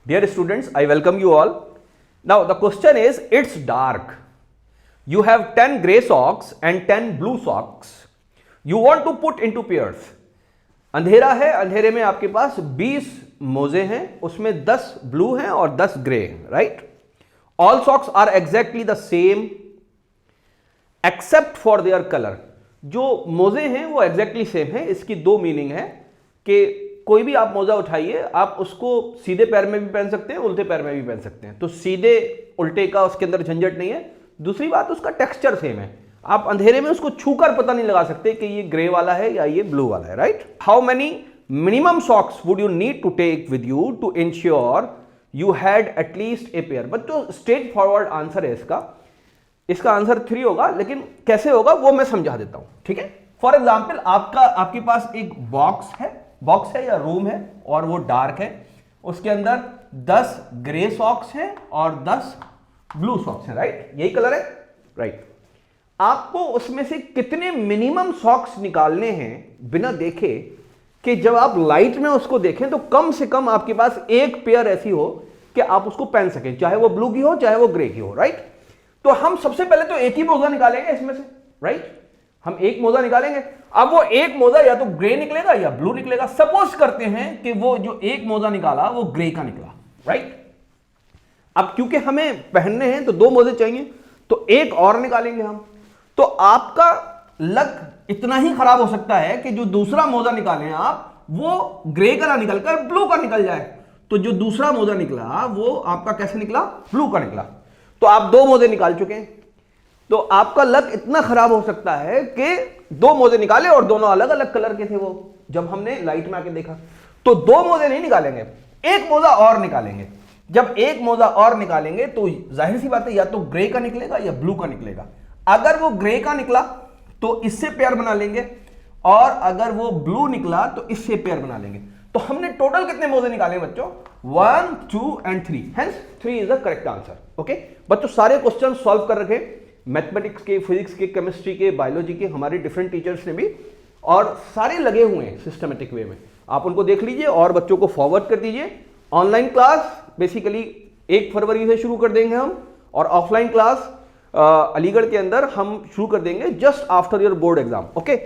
Dear students, I welcome you all. Now the question is, it's dark. You have 10 gray socks and 10 blue socks. You want to put into pairs. अंधेरा है, अंधेरे में आपके पास 20 मोजे हैं, उसमें 10 blue हैं और 10 ग्रे हैं, right? All socks are exactly the same except for their color. जो मोजे हैं वो exactly same है. इसकी दो मीनिंग है कि कोई भी आप मोजा उठाइए, आप उसको सीधे पैर में भी पहन सकते हैं, उल्टे पैर में भी पहन सकते हैं. तो सीधे उल्टे का उसके अंदर झंझट नहीं है. दूसरी बात, उसका टेक्सचर सेम है. आप अंधेरे में उसको छूकर पता नहीं लगा सकते कि ये ग्रे वाला है या ये ब्लू वाला है, right? How many minimum socks would you need to take with you to ensure you had at least a pair? बच्चों, स्ट्रेट फॉरवर्ड आंसर है इसका आंसर 3 होगा, लेकिन कैसे होगा वो मैं समझा देता हूं, ठीक है? फॉर एग्जाम्पल, आपके पास एक बॉक्स है या रूम है और वो डार्क है. उसके अंदर 10 ग्रे सॉक्स हैं और 10 ब्लू सॉक्स हैं, राइट? यही कलर है, राइट? आपको उसमें से कितने मिनिमम सॉक्स निकालने हैं बिना देखे कि जब आप लाइट में उसको देखें तो कम से कम आपके पास एक पेयर ऐसी हो कि आप उसको पहन सकें, चाहे वो ब्लू की हो चाहे वो ग्रे की हो, राइट? तो हम सबसे पहले तो एक ही मोजा निकालेंगे इसमें से, राइट? हम एक मोजा निकालेंगे. अब वो एक मोजा या तो ग्रे निकलेगा या ब्लू निकलेगा. सपोज करते हैं कि वो जो एक मोजा निकाला वो ग्रे का निकला, राइट? अब क्योंकि हमें पहनने हैं तो 2 मोजे चाहिए, तो एक और निकालेंगे हम. तो आपका लक इतना ही खराब हो सकता है कि जो दूसरा मोजा निकालें आप, वो ग्रे का ना निकलकर ब्लू का निकल जाए. तो जो दूसरा मोजा निकला वो आपका कैसे निकला? ब्लू का निकला. तो आप 2 मोजे निकाल चुके हैं. तो आपका लक इतना खराब हो सकता है कि 2 मोजे निकाले और दोनों अलग अलग कलर के थे. वो जब हमने लाइट में आके देखा तो 2 मोजे नहीं निकालेंगे, एक मोजा और निकालेंगे. जब एक मोजा और निकालेंगे तो जाहिर सी बात है, या तो ग्रे का निकलेगा या ब्लू का निकलेगा. अगर वो ग्रे का निकला तो इससे पेयर बना लेंगे, और अगर वो ब्लू निकला तो इससे पेयर बना लेंगे. तो हमने टोटल कितने मोजे निकाले बच्चों? 1, 2 and 3. Hence 3 is the correct answer. Okay बच्चों, सारे क्वेश्चन सॉल्व कर रखे, मैथमेटिक्स के, फिजिक्स के, केमिस्ट्री के, बायोलॉजी के, हमारे डिफरेंट टीचर्स ने भी, और सारे लगे हुए हैं सिस्टमेटिक वे में. आप उनको देख लीजिए और बच्चों को फॉरवर्ड कर दीजिए. ऑनलाइन क्लास बेसिकली 1 फरवरी से शुरू कर देंगे हम, और ऑफलाइन क्लास अलीगढ़ के अंदर हम शुरू कर देंगे just after your board exam. Okay.